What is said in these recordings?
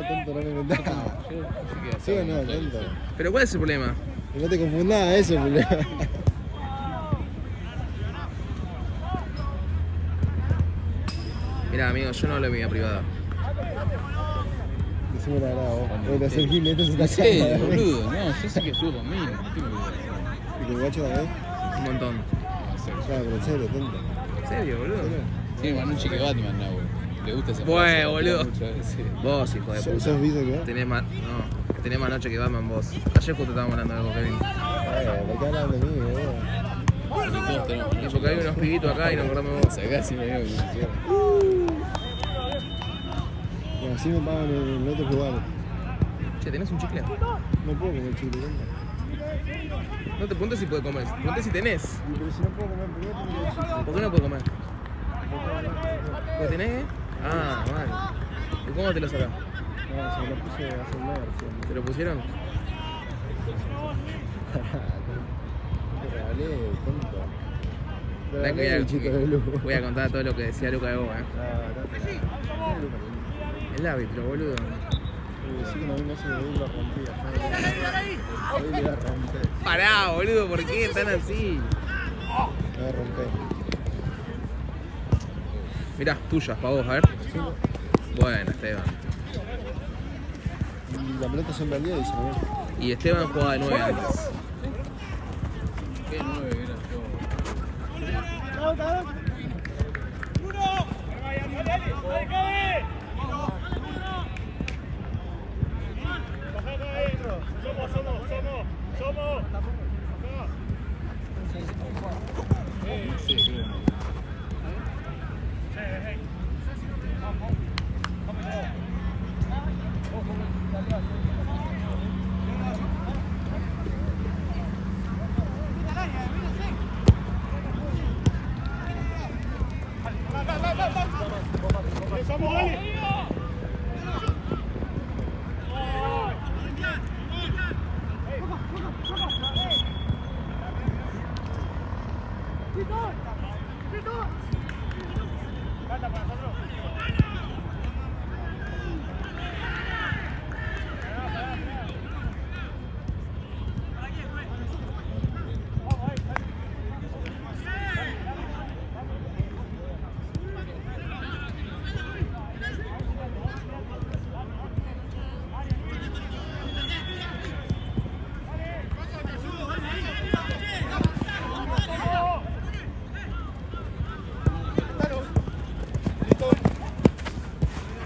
tonto, no me inventás. ¿Sí o no, tonto? ¿Pero cuál es el problema? Que no te confundas, eso es el problema. Mirá, amigo, yo no hablo de mi vida privada. Decime la verdad, vos. Voy a hacer Jiménez se está No sé, boludo, no, yo sé que estuvo conmigo. ¿Y que el guacho también? Un montón. Claro, pero en serio, tonto. ¿En serio, boludo? Tiene más noche que Batman, no, boludo. Le gusta esa Bueno, frase, boludo. muchas veces. Vos, hijo de puta. ¿Sos visto que va? Tenés más noche que Batman vos. Ayer justo estábamos hablando de algo, Kevin. ¿Por qué hablan de mí, boludo? Porque todos tenemos Y porque hay unos pibitos acá y nos acordamos de vos. Acá sí me veo que Y así me pagan en el otro lugar. Che, ¿tenés un chicle? No puedo comer chile, tonto. No te preguntes si puedes comer, pregunté si tenés. Y pero si no puedo comer, ¿por qué tengo que chile? ¿Por qué no puedes comer? ¿Porque tenés? Ah, mal. ¿Y cómo te lo sacás? No, se me lo puse hace un mes. ¿Te lo pusieron? Te regalé, tonto. Te Ven que regalé bichito de luz. voy a contar todo lo que decía Luca de vos, El árbitro, boludo. Sí, que no vino ese de lo rompía. Hoy le iba a romper. Pará, boludo, ¿por qué están así? Le iba a romper. Mirá, tuyas, pa' vos, a ver. Bueno, Esteban. Y la pelota siempre al día dice, ¿no? Y Esteban jugaba de 9 antes. ¿Qué 9 era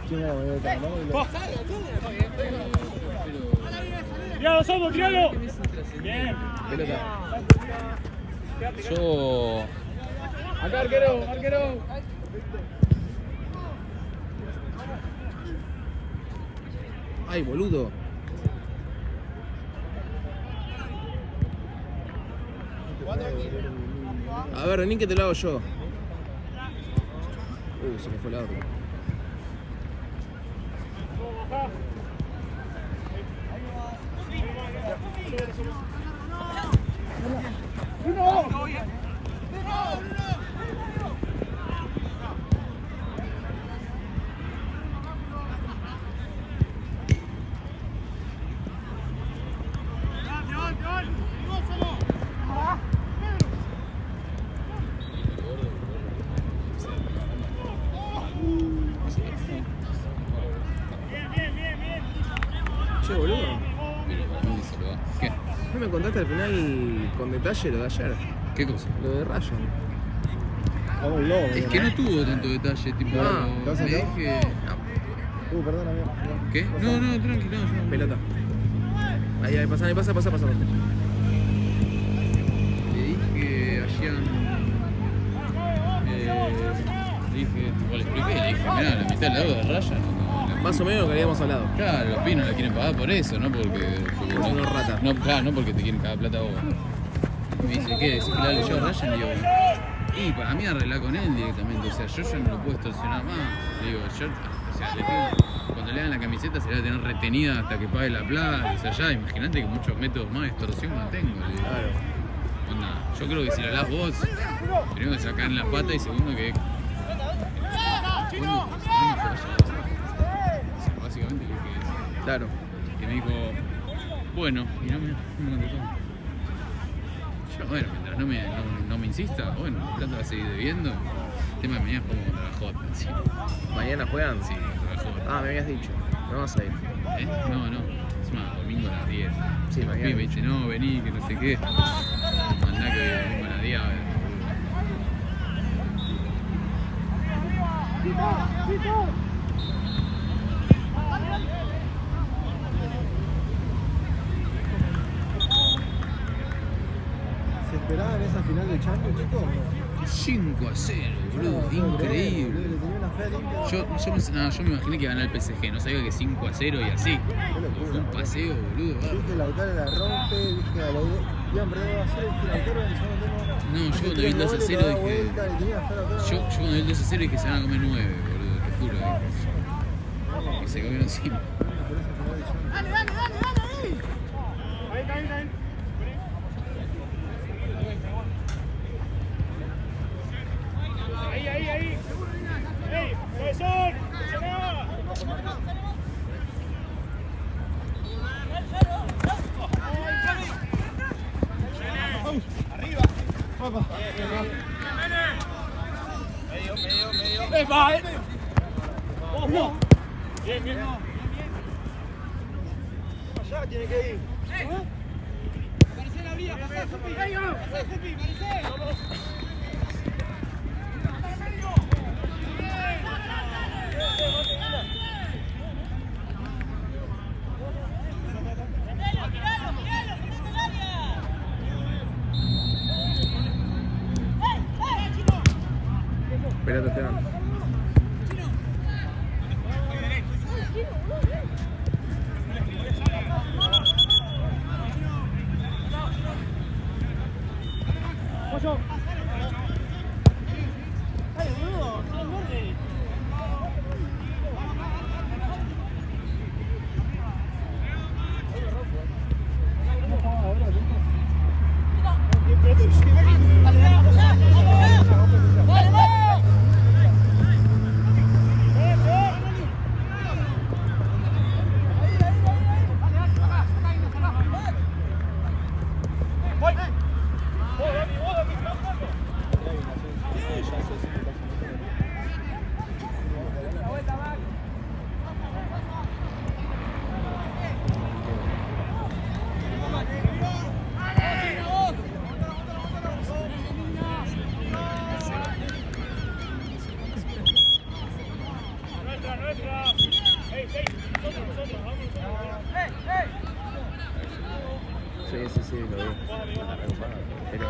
¿Quién era mayor de Tamarón? ¡Tiralo, Somo, tiralo! Bien. Pelota. Yo. Acá, arquero, arquero. Ay, boludo. A ver, Renín, que te lo hago yo. Se me fue el auto. Che, boludo. Pero para mí se lo da. ¿Qué? ¿No me contaste al final con detalle lo de ayer? ¿Qué cosa? Lo de Ryan. Vamos loco. Es que no tuvo tanto detalle, tipo. Ah, le ¿te vas a dije. Perdón, amigo. ¿Qué? No, tranqui, no. Pelota. Ahí, pasa. Le dije a Gian. Le dije, mirá, la mitad del lado de Ryan. Más o menos lo que habíamos hablado. Claro, los pinos la quieren pagar por eso, no porque Porque son unos ratas. No, claro, no porque te quieren cagar plata a vos. Y me dice, ¿qué? ¿Decís que la leyó a Ryan? Le digo, y para mí arreglar con él directamente, o sea, yo ya no lo puedo extorsionar más. Le digo, yo, o sea, cuando le dan la camiseta se la va a tener retenida hasta que pague la plata, o sea, ya, imagínate que muchos métodos más de extorsión no tengo. Le digo. Claro. Onda, yo creo que si la hablás vos, primero que sacar en la pata y segundo que... Básicamente le dije, Claro. Que me dijo, bueno, y no me contestó. Yo, bueno, mientras no me insista, bueno, plata va a seguir debiendo. El tema de mañana jugamos contra la J. Sí. ¿Mañana juegan? Sí, contra la J. Ah, me habías dicho. No vas a ir. No. Es más, domingo a las 10. Sí, Los mañana. pibes me dicen, no, vení, que no sé qué. Andá que domingo a las 10. ¿Se esperaba en esa final de Champions, chicos? 5-0, boludo, increíble. Le tenía una fe limpia. Yo me imaginé que ganaba el PSG, no sabía que 5-0 y así. Qué locura. Fue un paseo, boludo. Dije Lautaro la rompe, dije a la iban perdiendo 2-0, dije Lautaro en el segundo tiempo. No, yo hace cuando vi el 2-0 3 goles, dije. lo da vuelta, le tenía fe a Lautaro. Yo cuando vi el 2-0 dije que se van a comer 9, boludo, te juro. Y se comieron 5. Por esa final de Champions. Ahí. Ahí. ¡Ey, profesor! ¡Presioná! Arriba. Papá. ¡Ven, va! ¡Ojo! Bien. Allá tiene que ir. Espérate, Esteban. Sí, lo vi. Pero...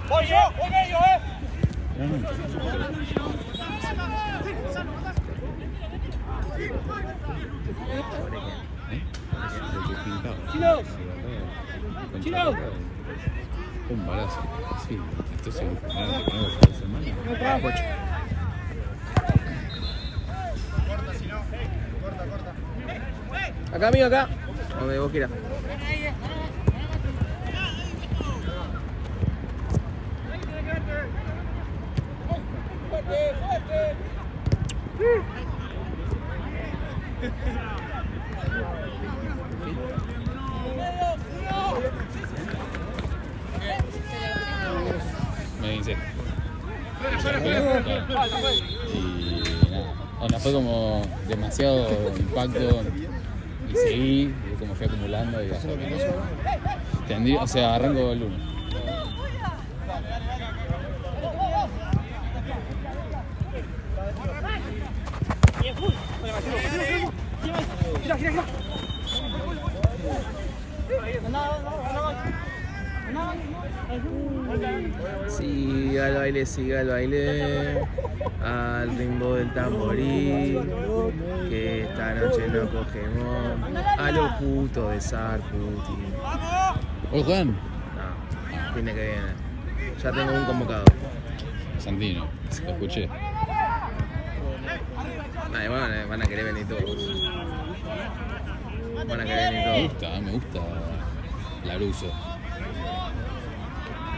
¡Voy medio, ¡Chino! Un balazo. Sí, esto se va a tener esta semana. Pocho. Acá, amigo, acá. Donde vos quieras. Me dice. Y nada. Onda, fue como demasiado impacto y seguí, y como fui acumulando y hasta que o sea, arranco el 1. Siga el baile, al ritmo del tamboril, que esta noche no cogemos a los putos de Sar Putin. ¿Hoy juegan? No, tiene que viene. Ya tengo un convocado. Santino, lo escuché. Van a querer venir todos. Van a querer venir todos. Me gusta Laruso.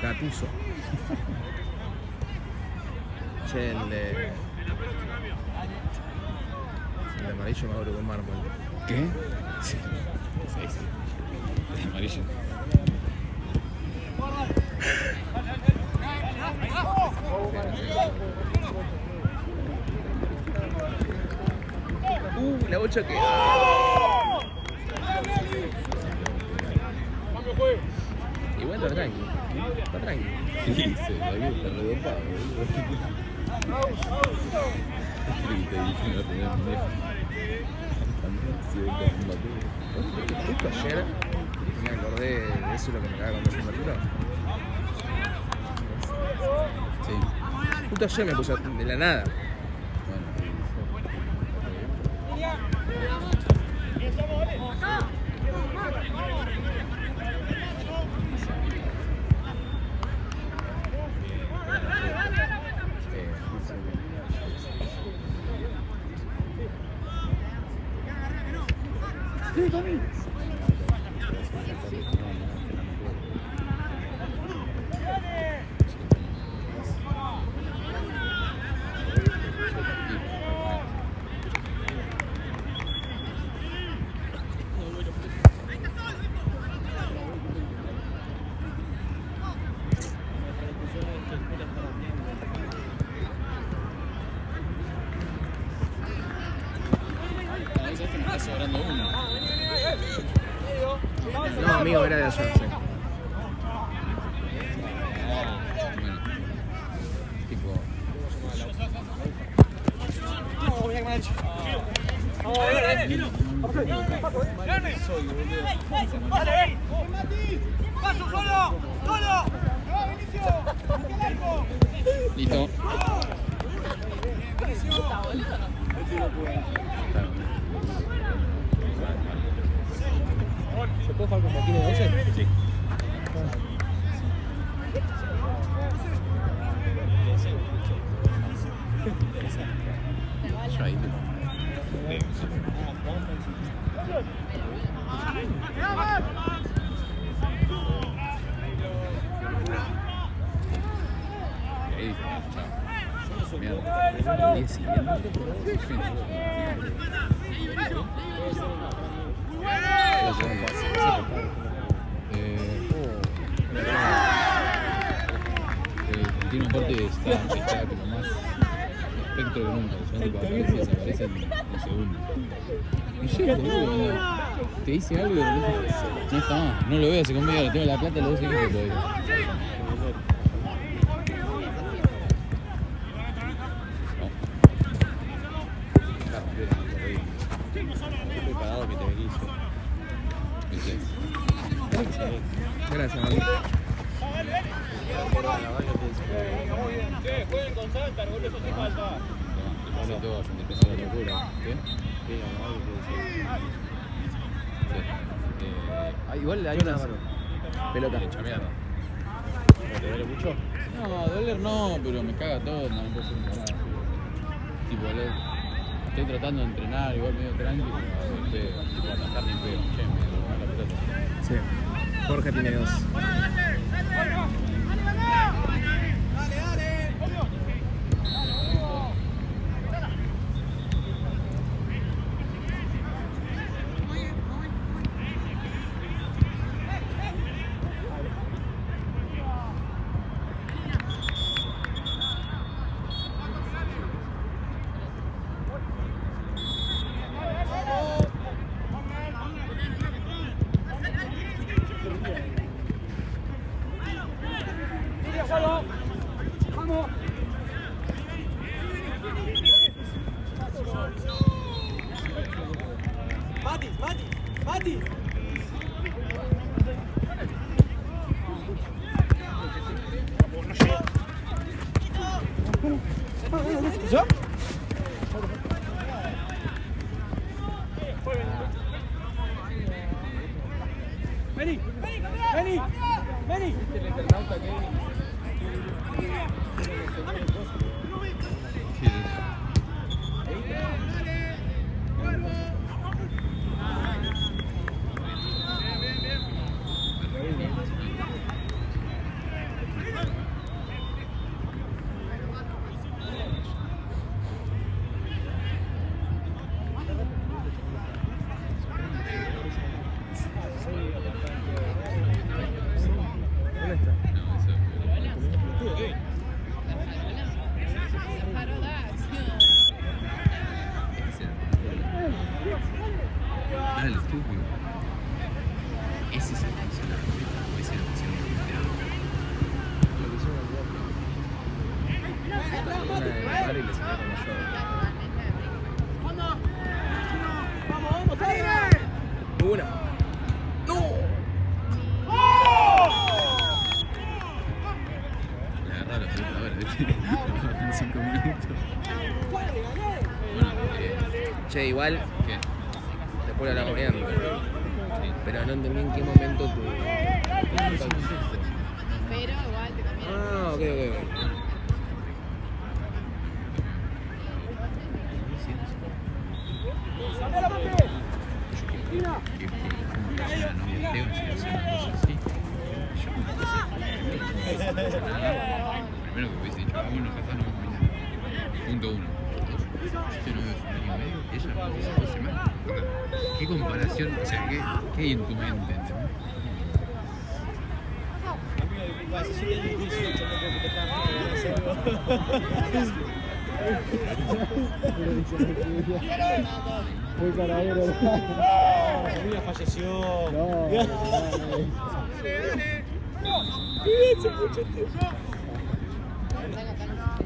Gatuso. Che, el de... amarillo maduro con mármol. ¿Qué? Sí. 6. Es amarillo. La bocha que... Igual está tranqui. Está tranqui. Sí, se la vio, está redopado, boludo. ¿Qué te dicen la primera pendeja? Justo ayer me acordé de eso lo que me acaba de contar Arturo. Sí. Justo ayer me puse de la nada. Sobrando uno. No, amigo, era de ayer, sí. Bueno, tipo. Listo. ¿Se puede jugar con patines 12? Sí. Yo ahí ahí, chao. Mierda. ¿El siguiente? Tiene un corte está como más espectro que nunca. Cuando aparece, desaparece en segundos. Y llega, boludo. Te dice algo y no está más. No lo veo hace conmigo, le tengo la plata, lo veo seguir que todavía. Preparado que te venís. Gracias, amigo. Jueguen con Santa, boludo, eso te falta. Hace todo, se te empezó la locura. ¿Qué? Igual hay una Pelota. hecha mierda. ¿Te duele mucho? No, doler no, pero me caga todo, no puedo hacer nada. Tipo, estoy tratando de entrenar igual medio tranqui, pero me pedo. Tipo, atacar ni pedo. Che, me dio la pelota. Sí. Jorge tiene 2. Che, igual, ¿Qué? después lo hablamos bien. Pero no entendí en qué momento te... Pero igual te conviene. Ah, ok. Primero que hubiese dicho, bueno, Hazard no vamos a mirar. Punto 1. Punto 2. Yo estoy novio hace un año y medio, ella me dice 2 semanas. ¿Qué comparación? O sea, ¿qué hay en tu mente? ¿Entendés? Si soy el 18, no creo que te Muy caradero. Mi familia falleció. No.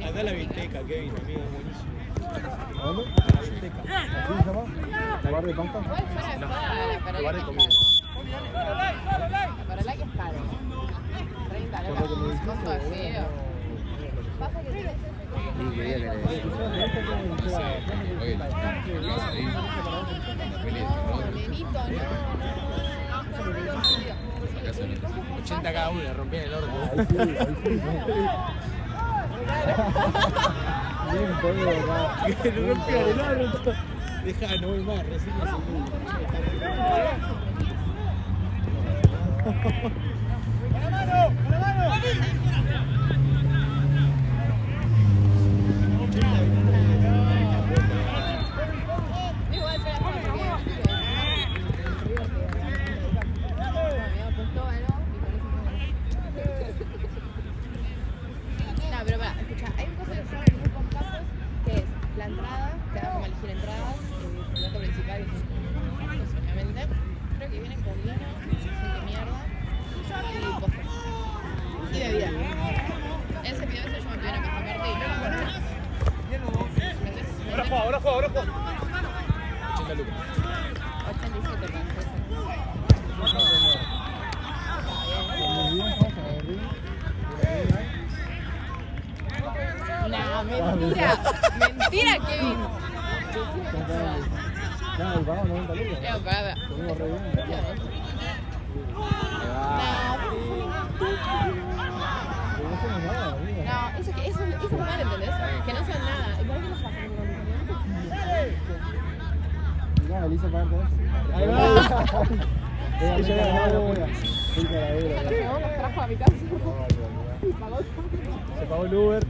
Acá la biblioteca, Kevin, amigo, buenísimo. ¿A dónde? La biblioteca. ¿Así se llama? ¿La bar de Pampa? Igual fuera de joda, para Bar el de que comida. es caro. Para el que es caro. 30 Por lo que me lucas. dijiste, Costo de feo. Pasa que tiene Y quería que le... Oye, la chica, vas ahí, la peli de terror, Nenito, no. la casa no te 80 cada uno, le rompían el orto. Bien, pollo, acá. Le rompían el orto. Deja, no voy más, recién la segunda. Igual fuera de joda, porque no, pero pará, escucha, hay un cosa que son muy compactos, que es la entrada, te da como elegir entradas, el plato principal, que es obviamente, creo que vienen con vino, de mierda, y postre. Y bebida. Él se pidió eso, yo me pidió una pasta verde y no. Ahora juega. 80 lucas. 87 pesos. No, mentira. Mentira, Kevin. No, y pagamos 90 lucas. Para. Comimos re bien. No hacemos nada, amigo. No, eso es mal, ¿entendés? Que no sean nada. ¿Y por qué nos pasan con No, Elisa paga todo eso. Ahí va. Ella ya ganó una. Muy caradero. nos trajo a mi casa. Y pagó todo. Se pagó el Uber.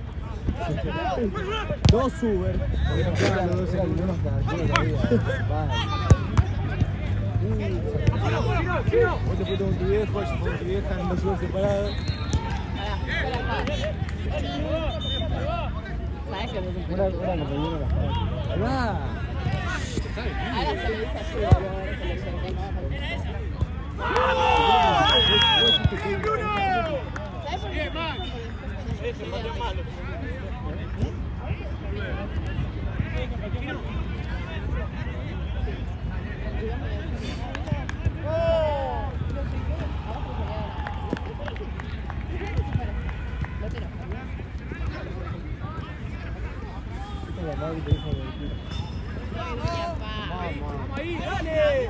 2 Uber. Porque no quedan los 2 euros cada quien la vida. Vale. Vos te fuiste con tu viejo, yo fui con tu vieja en 2 Uber separados. Pará, espera. ¿Sabes qué? Una compañera la paga. Ahora se lo dice así, boludo. ¿Sabes por qué? Esta es la madre que dijo de ¡Vamos ahí, dale!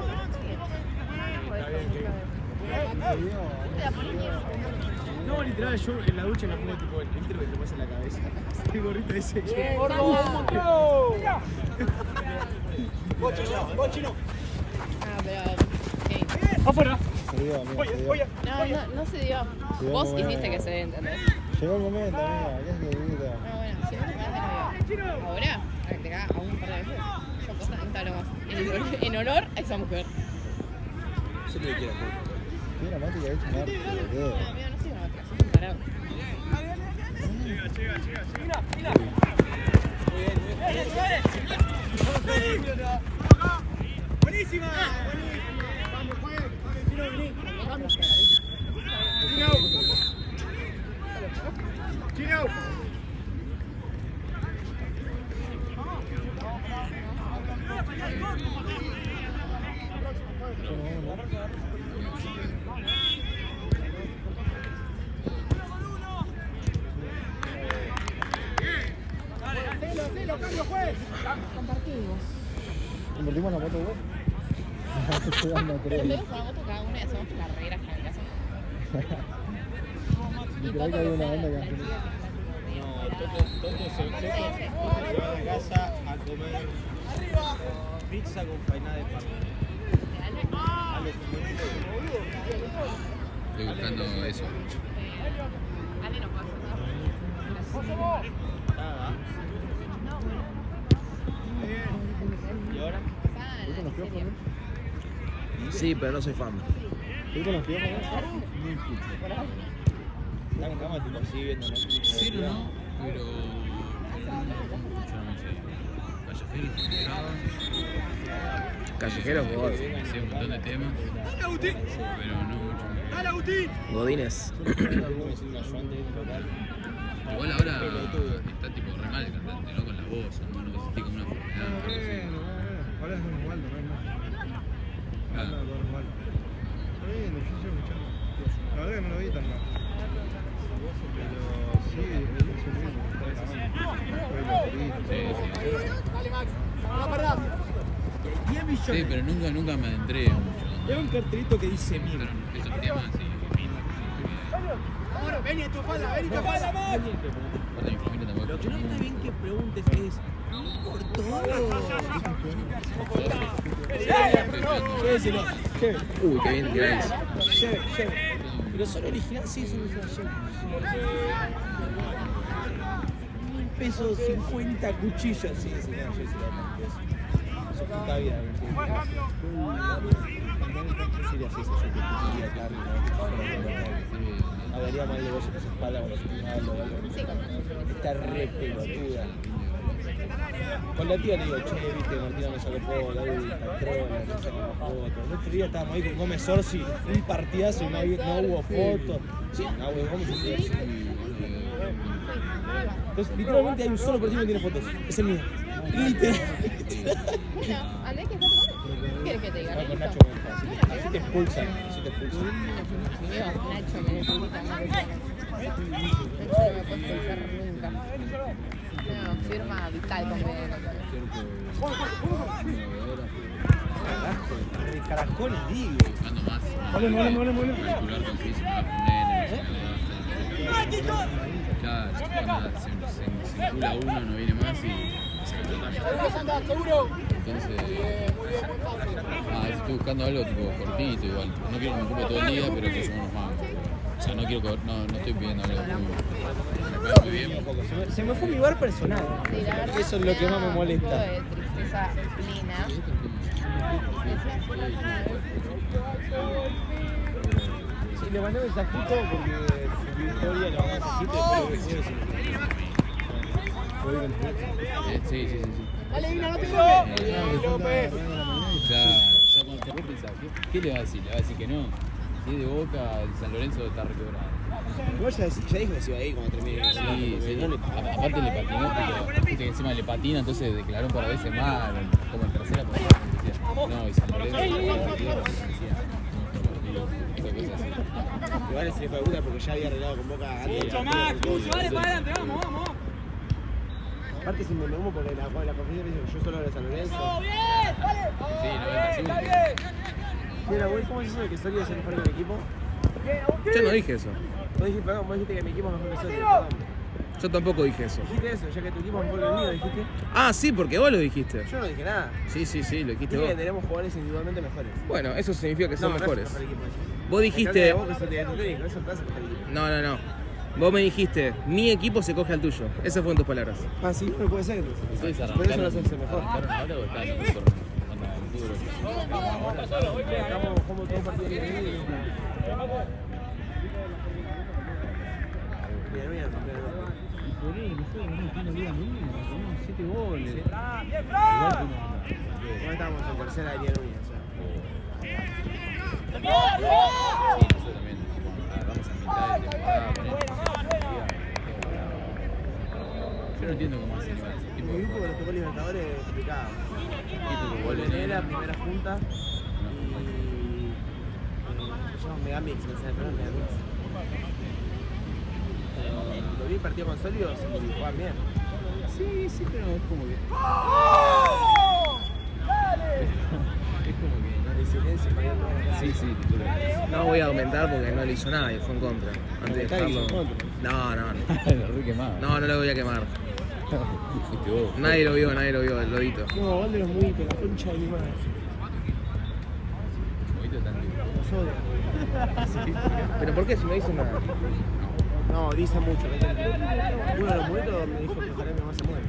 No, literal, yo en la ducha me pongo tipo el filtro que te pasa en la cabeza. El gorrito ese. ¡Gol chino! Ah, pero. ¿qué? ¡Afuera! Se dio, amigo, se dio. No se dio. Se dio Vos como hiciste una- que se dé, ¿entendés? Llegó el momento, amiga. ¿Qué es que grita? No, bueno, si vos te quedás de novio. Ahora, a que te cagas aún un par de veces. Yo posta instalo más. En honor a esa mujer. Yo te quiero, qué dramática es chumar. No, amigo, no soy una otra, sos un tarado. ¡Buenísima! ¡Chino! Compartimos. ¿Invertimos la moto vos? Vendemos una moto cada uno y hacemos carreras acá en casa. Y Literal que hay una banda que hace eso. No, Toto se va a casa a comer pizza con faina de pan. Estoy buscando eso. Ale no puede hacer Nada. ¿Y ahora? nada. ¿Tú con los piojos, no? Sí, pero no soy fan. ¿Tú con los piojos, no? Están en cama tipo así viendo Netflix. Sí, no, pero. Yo no sé. Callejeros, Callejeros, vos. sé un montón de temas, pero no mucho. ¡Dale, Agustín! Godines. Igual ahora está tipo re mal el cantante, ¿no? Con la voz, no lo sentí como una enfermedad. algo así. Ahora es Osvaldo, no es más. Ah, Está bien, yo estoy escuchando. La verdad que no lo vi tan mal. Pero sí, él hizo bien. ¡Dale, Max! ¡Vamos para atrás! 10 millones. sí, pero nunca me adentré mucho. Era un cartelito que dice Pero mil. esos temas, sí. Bueno, vení a tu espalda, vení a tu espalda, Max. Aparte mi familia tampoco Lo que no escucha está bien que preguntes es por todo. Lléveselo. Uy, qué bien tiráis. Lleve. Pero solo original, sí, solo original. $1.000, 50 cuchillos. Sí, no, yo sí eso puta vida. Hablaría mal de vos en esa espalda cuando se tenga algo. Está re pelotuda. Con la tía le digo, che, viste, Martina me sacó foto, Patrón, me sacó una foto. El otro día estábamos ahí con Gómez Orsi, un partidazo y no hubo fotos. Sí, no hubo Gómez Orsi. Entonces, literalmente hay un solo partido que no tiene fotos. Es el mío. Literal. Bueno, Andrés, ¿qué estás tomando? ¿Qué quieres que te diga? No, con ¿Listo? Nacho Menja, así te expulsan. Dios, Nacho me necesita más que Nacho no me puede expulsar nunca. No, firma vital conmigo. El caracol es digo. buscando más. Vale. Calcular con si se me va a poner, claro, cuando se vincula uno, no viene más y se ¡Anda, seguro! entonces, estoy buscando algo tipo cortito igual. No quiero que me ocupe todo el día, pero que yo unos más. O sea, no quiero que, no estoy pidiendo algo muy, me paga muy bien. Se me fue mi bar personal. Sí, la verdad, Eso es lo que más me molesta. Un poco de tristeza plena. Sí, le mandé un mensajito porque subió historia, le mandé un mensajito y después lo Sí. ¡Dale, Vina, no te Ya cuando te vos pensás, ¿qué le va a decir? Le va a decir que no. Si es de Boca, el San Lorenzo está requebrado. Igual ya dijo que se iba a ir cuando termine. Sí. Aparte le patinó, pero viste que encima le patina, entonces declaró un par de veces mal, como en tercera, pero decía, no, y San Lorenzo, Igual es hijo de puta porque ya había arreglado con Boca antes. Mucho más, Cucho, dale para adelante, vamos. Aparte si me humo porque la conferencia me dice que yo solo hablo de San Lorenzo. Sí, 90 Mira, güey, ¿cómo es eso de que Soria es el mejor que mi equipo? Yo no dije eso. Vos dijiste que mi equipo es mejor que Soria, perdón. Yo tampoco dije eso. Dijiste eso, ya que tu equipo es mejor que el mío, dijiste. Ah, sí, porque vos lo dijiste. Yo no dije nada. Sí, lo dijiste Dije vos. que tenemos jugadores individualmente mejores. Bueno, eso significa que son No, mejores. No es el mejor equipo. Vos dijiste. Vos que sos de tu técnico, eso no es el mejor equipo. No. Vos me dijiste, mi equipo se coge al tuyo. Esas fueron tus palabras. Ah, sí, no puede ser. Ustedes Por eso arrancaron, lo haces mejor. ¿arrancaron ahora o están en el torneo? Estamos como todo un partido de liga. Bien. No estábamos en tercera de Liga Núñez. Sí, nosotros también, agarramos a mitad de temporada, yo no entiendo cómo hacen ese tipo Mi de grupo que cosas. nos tocó Libertadores es complicado. Tipo que vuelven Bolonera, primera junta y se llama Megamix, no sé, pero es Megamix. Lo vi el partido con Sólidos y jugaban bien. Sí, pero es como que. ¡Dale! comentar porque no le hizo nada y fue en contra. Antes de ¿Está que hizo dejarlo. en contra? No. Lo re quemado. No lo voy a quemar. Fuiste vos. Nadie lo vio, el lodito. No, gol de los muitos, la concha de mi madre. Movito tan lindo. Los odio. ¿Pero por qué si no hizo nada? No, dice mucho. Uno de los muitos me dijo que ojalá mi mamá se muera.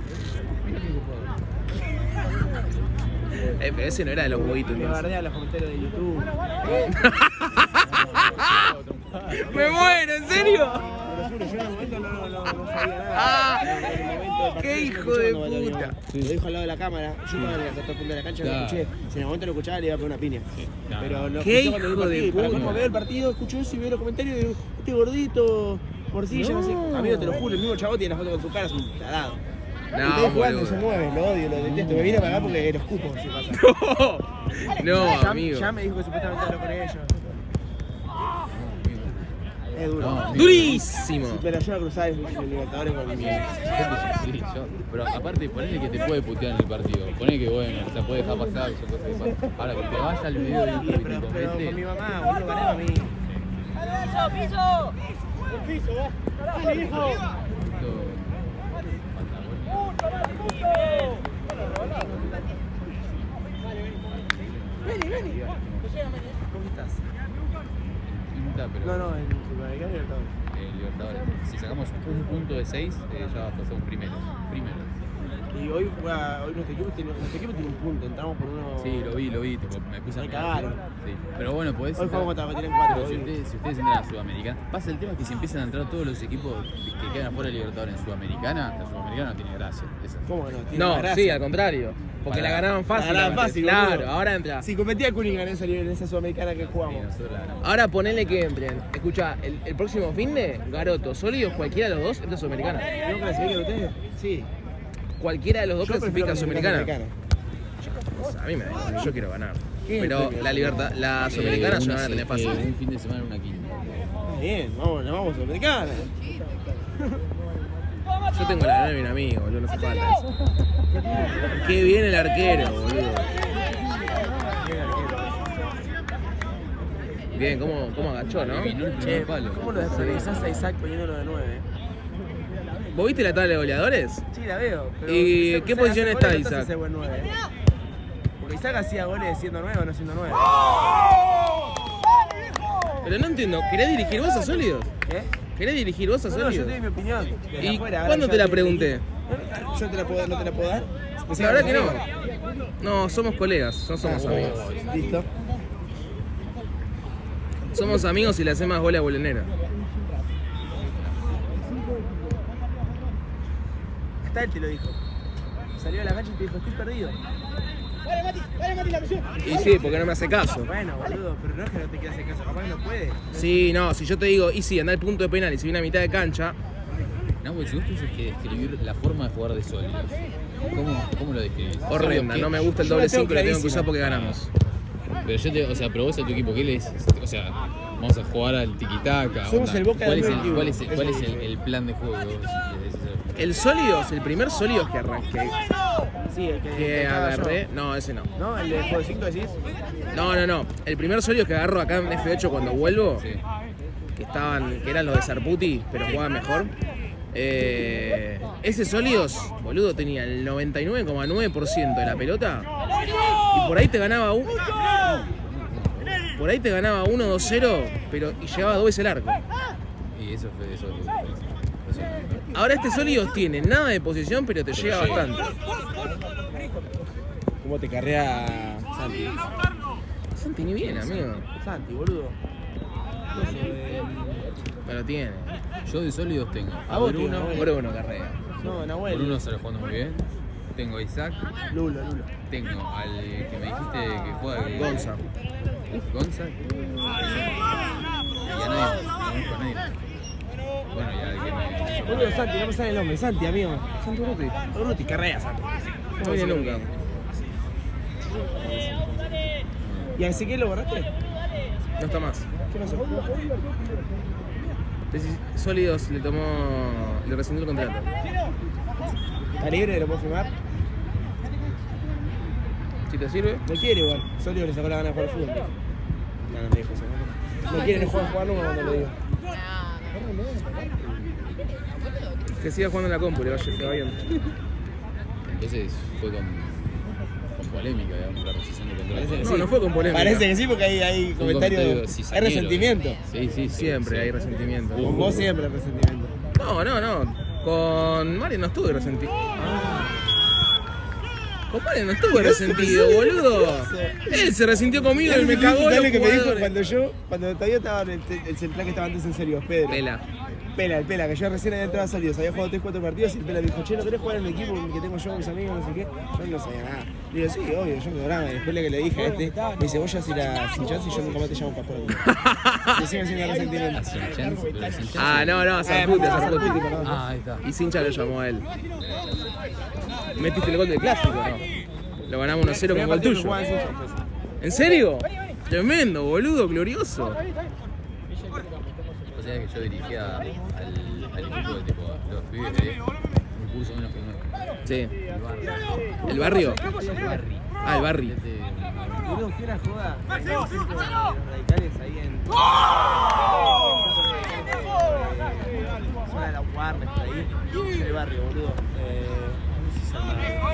Pero ese no era de los huevitos, Me entonces. bardea los comentarios de YouTube. ¡Me muero! ¿En serio? Te lo juro, yo en el momento no sabía nada. Ah, En el momento del partido qué yo hijo de escuchaba cuando puta. Lo dijo al lado de la cámara. Yo estaba en el otro punto de la cancha, lo Claro. escuché. Si en el momento lo escuchaba, le iba a poner una piña. Claro. Pero lo Qué escuché cuando vi el hijo de partido. Y para puta. cómo veo el partido, escucho eso y veo los comentarios y digo, este gordito, morcilla, no sé. Amigo, te lo juro, el mismo chavo tiene la foto con su cara, es un tarado. Y No, está jugando y se boludo. mueve, lo odio, lo detesto. Me viene a pagar porque los cupos se pasa. No, amigo. Ya me dijo que supuestamente habló con ellos. Es duro. No, ¡Durísimo! Pero yo a cruzar el Libertadores con mi... Sí, pero aparte, ponele que te puede putear en el partido. Ponele que bueno, se puede dejar pasar, son cosas que pasan. Ahora que te vaya al video de YouTube y te Pero comete. con mi mamá, boludo, ganaba a mí. ¿Cómo estás? Pero No, en Sudamericana y Libertadores. Libertadores. Si sacamos un punto de 6, ya pasamos primero. Y hoy nuestro equipo tiene un punto, entramos por uno... Sí, lo vi, tipo, me puse a Me mirar. cagaron. Sí. Pero bueno, podés. Hoy jugamos contra Argentina en 4. Pero si ustedes entran a Sudamericana, pasa el tema que si empiezan a entrar todos los equipos que quedan fuera de Libertadores en Sudamericana, la Sudamericana no tiene gracia. Esa. ¿Cómo que no? Tiene No, más gracia. sí, al contrario. Porque la ganaban fácil. La ganaban antes. fácil, Claro, boludo. ahora entra. Si competía Cunningham en esa Sudamericana que Y jugamos. nosotros la ganamos. Ahora ponele que entren. Escucha, el próximo fin de Garoto, Sólidos, cualquiera de los dos entra a Sudamericana. ¿No clasifican ustedes? Sí. Cualquiera de los dos Yo prefiero clasifica a Sudamericana. Sudamericana. O sea, a mí me da igual, yo quiero ganar. ¿Qué es el Pero premio? la Sudamericana se Una van a tener se- fácil. un fin de semana una quinta. Bien, vamos a Sudamericana. Yo tengo la de mi amigo, boludo, no hace falta eso. Qué bien el arquero, boludo. Bien, cómo agachó, ¿no? Adivinó el Che, primer palo. ¿cómo lo desperdizaste a Isaac poniéndolo de 9? ¿Vos viste la tabla de goleadores? Sí, la veo. Pero ¿Y si qué Isaac posición hace está goles, entonces Isaac? ese buen 9. Porque Isaac hacía goles siendo 9 o no siendo 9. Pero no entiendo, ¿querés dirigir vos a Sólidos? ¿Qué? ¿Querés dirigir vos a No, yo Sólidos? te di mi opinión. desde ¿Y afuera, ahora cuándo ya te la estoy pregunté? aquí. ¿Yo no te la puedo dar? La verdad que no. No, somos colegas, no somos amigos. Listo. Somos amigos y le hacemos más goles a Bolenera. Hasta él te lo dijo. Salió a la cancha y te dijo, estoy perdido. Dale, Mati, la presión. Y sí, porque no me hace caso. Bueno, boludo, pero no es que no te quieras hacer caso, capaz que no puede. Sí, no, si yo te digo, y sí, anda al punto de penal y si viene a mitad de cancha, No, porque si vos tuvieses que describir la forma de jugar de Sólidos, ¿cómo lo describís? horrenda. ¿Qué? No me gusta el Yo la doble tengo 5 y lo tengo que clarísima. usar porque ganamos. Pero pero vos a tu equipo, ¿qué le decís? O sea, vamos a jugar al tiquitaca. Somos el Boca ¿Cuál del es 2021. ¿Cuál es el plan de juego que vos les decís? El Sólidos, el primer Sólidos que arranqué, Sí, el que que estaba yo. agarré, no, ese no. ¿No? ¿El de juego de 5 decís? No. El primer Sólidos que agarro acá en F8 cuando vuelvo, Sí. que eran los de Sarputi, pero jugaban mejor. Ese Sólidos, boludo, tenía el 99,9% de la pelota y por ahí te ganaba 1-2-0, pero y llegaba 2 veces el arco. Y eso fue eso. Ahora este Sólidos tiene nada de posición, pero te llega llega. bastante. ¿Cómo te carrea Santi? Santi ni bien, amigo. Santi, boludo. Pero tiene. Yo de Sólidos tengo A a vos, Bruno. tío, Bruno Carrera. No, Nahuel. Bruno se lo jugando muy bien. Tengo a Isaac. Lulo. Tengo al que me dijiste que juega. Gonza. Gonza. Y a nadie. No conozco a nadie. Bueno, ya el que me. Boludo, Santi, no me sale el nombre. Santi, amigo. Santi Urruti. Urruti, carrea, Santi. No viene nunca. ¿Y a Ezequiel lo borraste? No está más. ¿Qué pasó? Sólidos le rescindió el contrato. ¿Está libre? ¿Lo puedo firmar? Si te sirve. No quiere igual. Sólido le sacó la gana de jugar al fútbol. No, me dijo eso, ¿no? No quieren jugar nunca cuando le digo. Que siga jugando en la compu, le va bien. Entonces fue con polémica, digamos, la rescisión de contrato. No fue con polémica. Parece que sí, porque hay Un comentarios. comentario Hay cizañero, resentimiento. Sí, Siempre hay resentimiento. Con vos siempre hay resentimiento. No. Con Mario no estuve resentido. Con Mario no estuve resentido, boludo. Él se resintió conmigo y me cagó los ¿Sabes lo que me dijo jugadores. cuando todavía estaba en el central que estaba antes en serio? Pedro. El Pela, que yo recién había entrado a Salidos, había jugado 3-4 partidos y el Pela me dijo, che, ¿no querés jugar en el equipo que tengo yo con mis amigos, no sé qué? Yo no sabía nada. Le digo, sí, obvio, yo me adoraba. Y después que le dije a este, me dice, vos ya si la hinchás y yo nunca más te llamo para jugar. Y sigue siendo resentimiento. No, Sarputi. Ahí está. Y Sincha lo llamó a él. Metiste el gol del clásico, ¿no? Lo ganamos 1-0 con gol tuyo. ¿En serio? Tremendo, boludo, glorioso. O sea que yo dirigía al equipo de tipo los pibes de un curso menos que nuestro. Sí. ¿El barrio? Ah, el barrio. Boludo, fui a la joda. Los radicales ahí en. Zona de la Guardia, por ahí. En el barrio, boludo.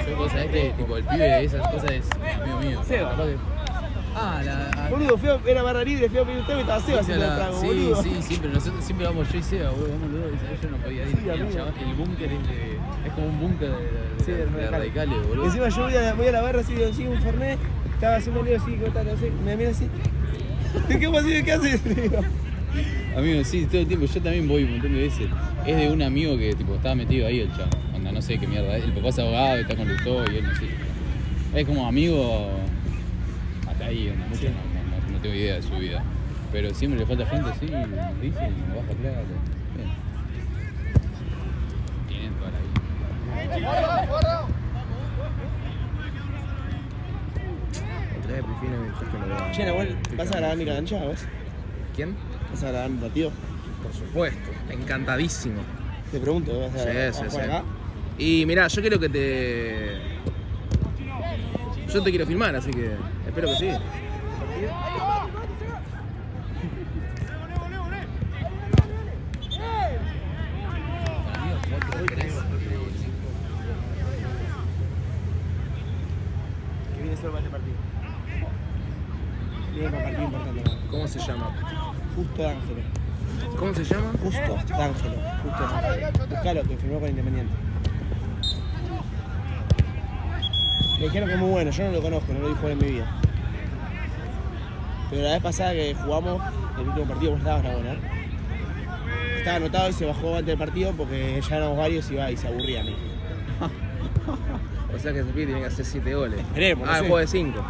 Yo vos sabés que tipo el pibe de esas cosas es amigo mío. Seba. Boludo, Boludo, era barra libre, fui a pedir un tema y estaba Seba haciendo el trago, boludo. Sí, pero nosotros siempre vamos yo y Seba, boludo, vamos los dos, y yo no podía ir. Sí, El búnker es como un búnker de radicales, boludo. Encima yo voy a la barra así, digo, sí, un fernet, estaba haciendo un lío así, me mira así. ¿Qué pasa así? ¿Qué haces? Amigo, sí, todo el tiempo, yo también voy un montón de veces. Es de un amigo que tipo estaba metido ahí el chavo. Onda, no sé qué mierda es. El papá es abogado, está con Lustó y él no sé. Es como amigo hasta ahí, onda, mucho no tengo idea de su vida. Pero siempre le falta gente así, nos dice y nos baja plata. Bien. Tienen toda la vida. Otra vez prefiero Che, Nahuel, ¿vas a grabar mi cancha vos? ¿Quién? ¿Vas a grabar mi partido? Por supuesto, encantadísimo. Te pregunto, ¿vas a jugar acá? Y mirá, yo quiero que te... Yo te quiero filmar, así que espero que sí. Que viene solo para este partido. Viene para partido importante. ¿Cómo se llama? Justo D'Angelo. ¿Cómo se llama? Justo D'Angelo. Buscalo, que firmó con Independiente. Me dijeron que es muy bueno, yo no lo conozco, no lo vi jugar en mi vida. Pero la vez pasada que jugamos, el último partido, vos estabas, la buena. Estaba anotado y se bajó antes del partido porque ya éramos varios y se aburría a mí. O sea que ese pibe tiene que hacer 7 goles. Esperemos, no el sé. juego de 5.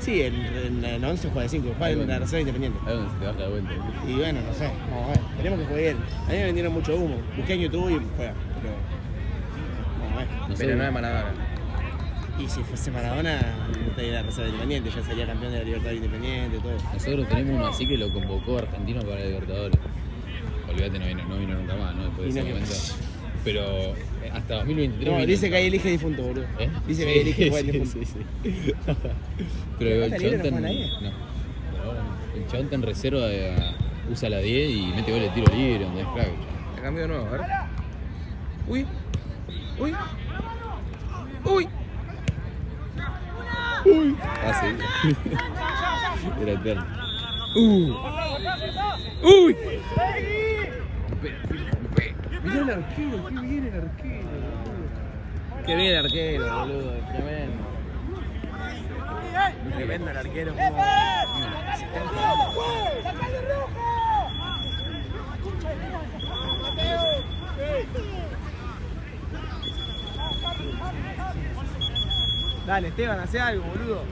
Sí, en 11 juega de 5, juega en la reserva Independiente. Ahí donde se te baja de vuelta. Y bueno, no sé, vamos a ver. Esperemos que juegue bien. A mí me vendieron mucho humo. Busqué en YouTube y juega. Pero vamos a ver. No sé. Pero no es Maradona. Y si fuese Maradona, no estaría en la reserva Independiente, ya sería campeón de la Libertadores Independiente, todo. Nosotros tenemos uno así que lo convocó Argentino para la Libertadores. Olvídate, no vino nunca más, ¿no? Después de Y ese no- momento. Pero hasta 2023. No, vino. dice que ahí elige difunto, boludo. ¿Eh? Dice que ahí elige jugar sí, difunto. sí. Pero el ¿Está chabón libre, no está juega nadie? no. El chabón está en reserva, usa la 10 y mete goles de tiro libre, donde es crack. el chabón. La cambio de nuevo, a ver. Uy. Uy. Uy. Ah, sí. Era eterno. Uy. Mirá el arquero, qué bien el arquero. Qué bien el arquero, boludo. Tremendo. Tremendo el arquero. Dale, Esteban, hace algo, boludo.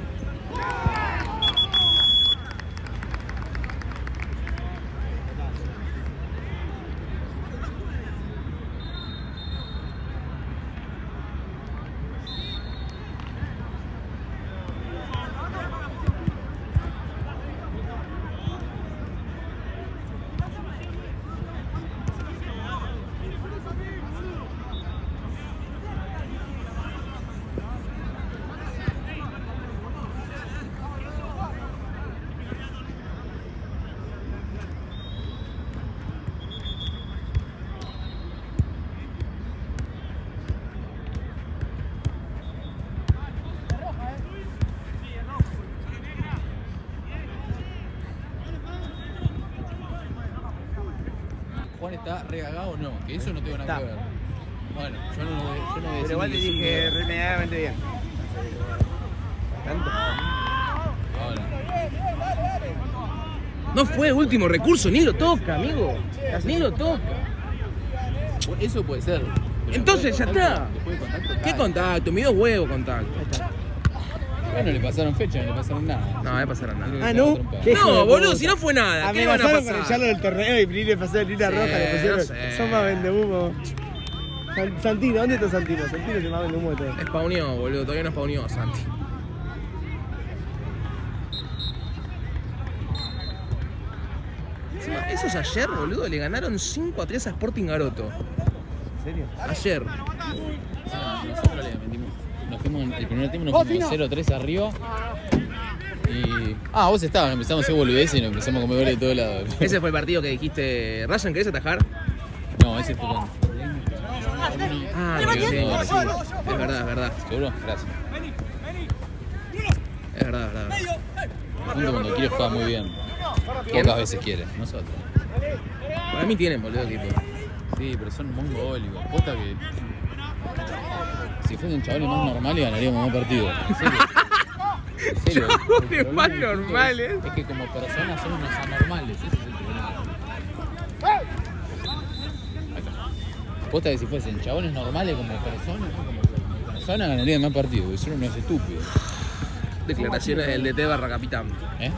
chabón está regagado o no, que eso no tengo nada que ver. Bueno, yo no voy a decir. Pero igual te ni que sí, dije ni que remediadamente bien. ¿Tanto? no. Ahora. No fue último recurso, ni lo toca, amigo. Ni lo toca. Eso puede ser. Pero Entonces ya está. Después de contacto, ¿Qué cae. contacto? Me dio huevo contacto. Bueno, le pasaron fecha, no le pasaron nada. No, me pasaron nada. Ah, ¿no? ¿Qué hijo de No, boludo, puta? si no fue nada. ¿Qué le van a Amenazaron con pasar? echarlo del torneo y Prini le pasó de línea Sí, roja, le pusieron. no sé. Son más vendehumo. Santino, ¿dónde está Santino? Santino es el más vendehumo de todo. Spawneó, boludo. Todavía no spawneó, Santi. Encima, esos ayer, boludo, le ganaron 5-3 a Sporting Garoto. ¿En serio? Ayer. Nosotros le metimos. Nos fuimos, el primer tiempo nos fuimos 0-3 arriba. Y. Ah, vos estabas, empezamos a hacer boludeces y nos empezamos a comer goles de todos lados. Ese fue el partido que dijiste, Ryan, ¿querés atajar? No, ese fue con. Ah, No, sí, sí. es verdad, es verdad. ¿Seguro? Gracias. Es verdad, es verdad. El punto cuando quiere juega muy bien. ¿Quién? Pocas veces quiere, nosotros. Para mí tienen, boludo, equipo. Sí, pero son mongólicos. Apuesta que. Si fuesen chavales más normales ganaríamos más partidos. En serio. En serio. Chabones El problema más del fútbol normales. Es que como personas son unos anormales. Ese es el problema. Ahí está. Apuesta que si fuesen chabones normales como personas ganarían más partidos. Porque son unos estúpidos. Declaraciones del DT barra capitán. ¿Eh?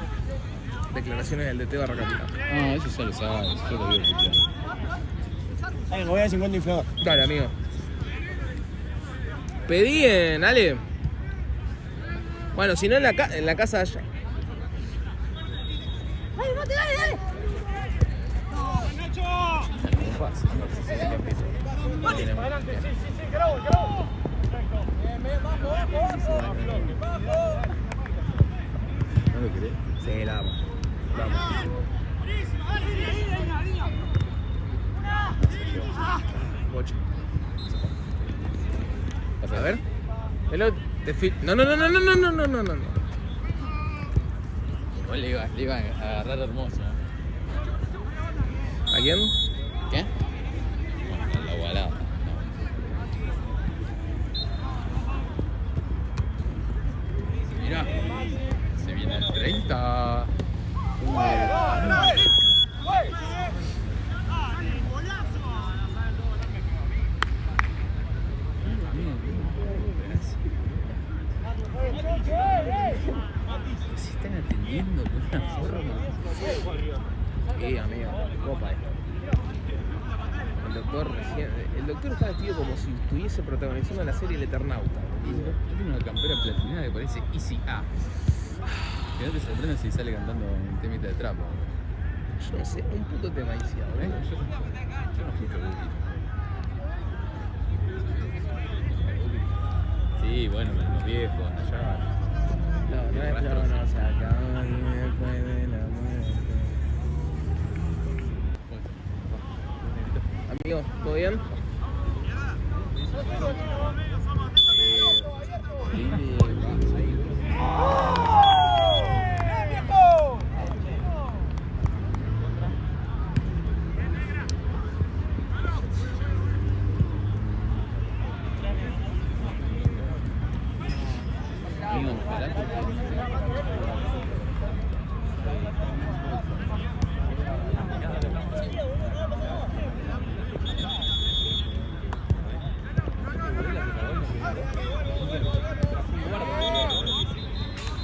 Declaraciones del DT barra capitán. Ah, eso ya lo sabes. Yo lo veo escuchar. Ay, voy a 50 inflados. Dale, amigo. Pedí en Ale. Bueno, si no en la casa de allá. No pasa. No sé si le empiezo. ¿No lo crees? Sí, la vamos. Vamos. Bocha. A ver. No, no, no, no, no, no, no, no, no, no. Igual le iba a agarrar hermoso. ¿A quién? ¿Qué? No, la gualada. No. Mirá, se viene el 30. Se están atendiendo de una forma. Sí, amigo. Copa esto. El doctor está vestido como si estuviese protagonizando la serie El Eternauta. Yo tengo una campera platinada que parece Easy A. Que no te sorprendas si sale cantando un temita de trapo. Yo no sé, un puto tema Easy A, ¿Eh? ¿verdad? Yo no escucho Guti. Sí, bueno, los viejos, allá. No, no es, no, no, o sea, acá después de la muerte. Amigo, ¿todo bien?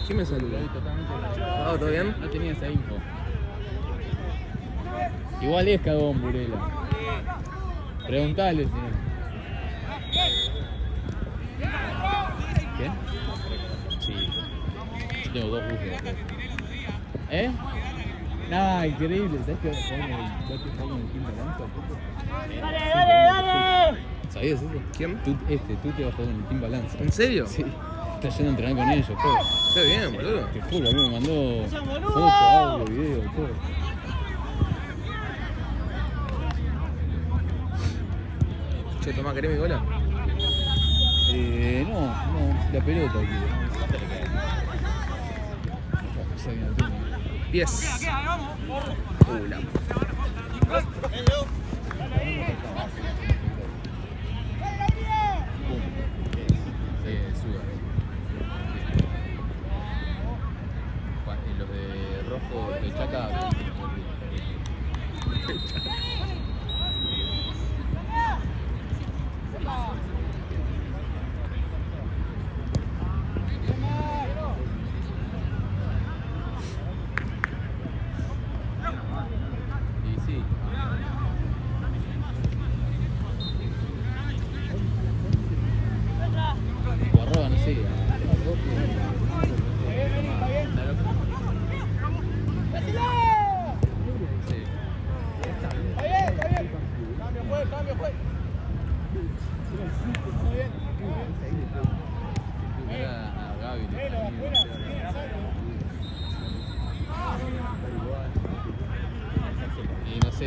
¿Quién me saluda? ¿Todo bien? No tenía esa info. Igual es cagón, Burela. Preguntale, señor. ¿Qué? Sí. Yo tengo 2 búsquedas. ¿Eh? Nada, increíble. ¿Sabes que jugamos el Team Balanza? ¡Dale! ¿Sabías eso? ¿Quién? Tú te vas a jugar en el Team Balanza. ¿En serio? Sí. Estás yendo a entrenar con ellos, todo. Está bien, boludo. Te juro, a mí me mandó fotos, audio, video, todo. Che, tomá, ¿querés mi gola? No, la pelota, quiero. Se viene el tema. 10. La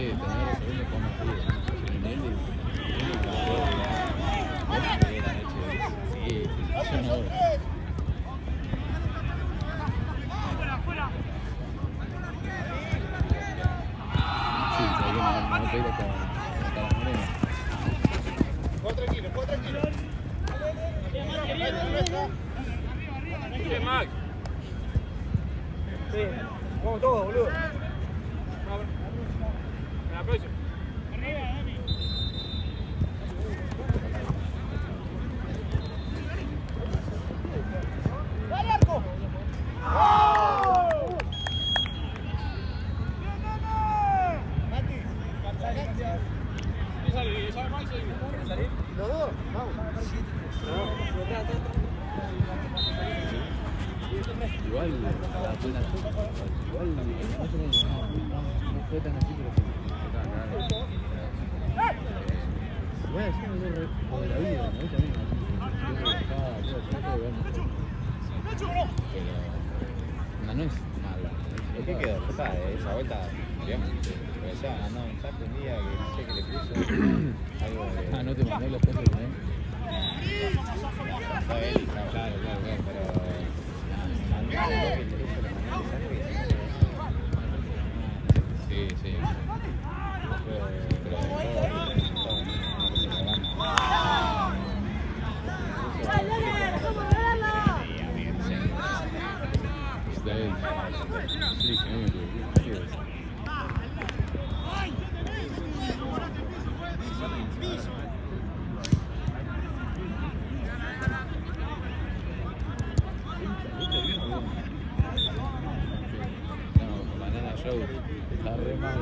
tener los segundos como más frío. Sí, yo no. Sí, sabía que no puede ir hasta las morenas. Juega tranquilo, juega tranquilo. Bien, Max. Sí, vamos todos, boludo. Me apoyo. Arriba, Dani. ¡Dale, arco! Los dos, vamos. Igual, igual más o menos no fue tan así, pero sí. Igual así no lo de la vida, ¿no? También pero no es mala. ¿Qué quedó? Ya está, esa vuelta, digamos, porque ya mandó un mensaje un día que no sé qué le puso algo de... Ah, no te mandé los puntos con él. Está bien, claro, claro, pero... mandó algo que le puso, le mandó un mensaje Sí, sí. pero Está él. Sí, que no me equivoqué. No, Banana Show está re mal.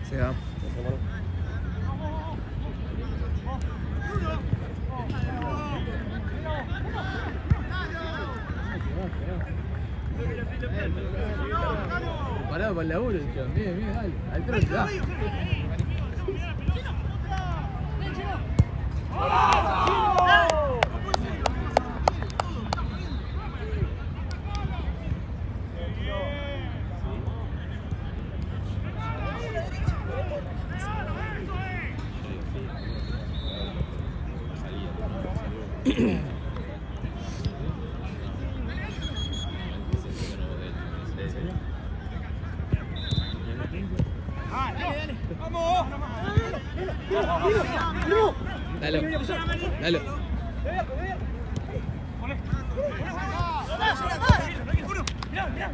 Se va. Parado para el laburo, bien, bien, dale. Al trote, da. Dale, dale. Mirá, mirá.